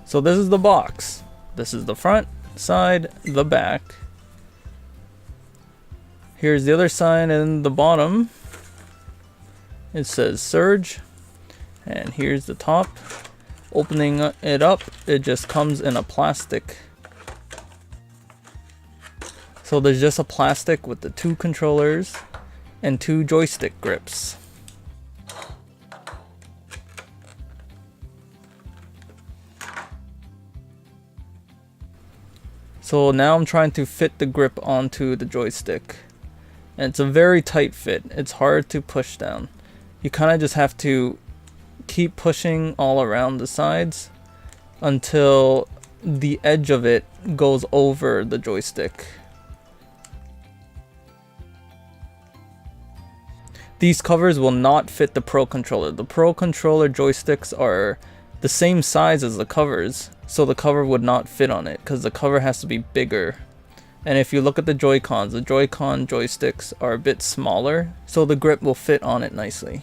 So this is the box. This is the front, side, the back. Here's the other side and the bottom. It says Surge. And here's the top. Opening it up, it just comes in a plastic. So there's just a plastic with the 2 controllers and 2 joystick grips. So now I'm trying to fit the grip onto the joystick. And it's a very tight fit. It's hard to push down. You kind of just have to keep pushing all around the sides until the edge of it goes over the joystick. These covers will not fit the Pro Controller. The Pro Controller joysticks are the same size as the covers, so the cover would not fit on it because the cover has to be bigger. And if you look at the Joy-Cons, the Joy-Con joysticks are a bit smaller, so the grip will fit on it nicely.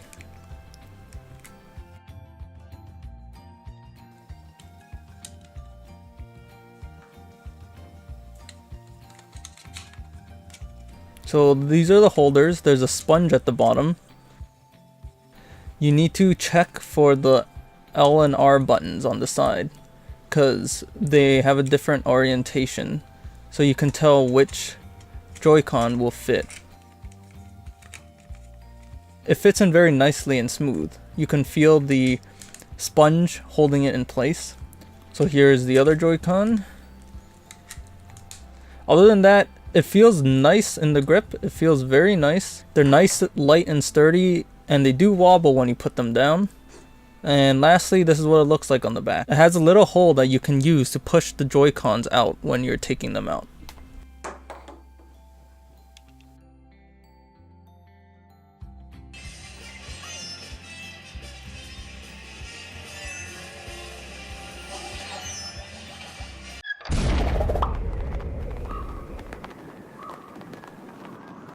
So these are the holders. There's a sponge at the bottom. You need to check for the L and R buttons on the side because they have a different orientation, so you can tell which Joy-Con will fit. It fits in very nicely and smooth. You can feel the sponge holding it in place. So here's the other Joy-Con. Other than that, it feels nice in the grip. It feels very nice. They're nice, light, and sturdy, and they do wobble when you put them down. And lastly, this is what it looks like on the back. It has a little hole that you can use to push the Joy-Cons out when you're taking them out.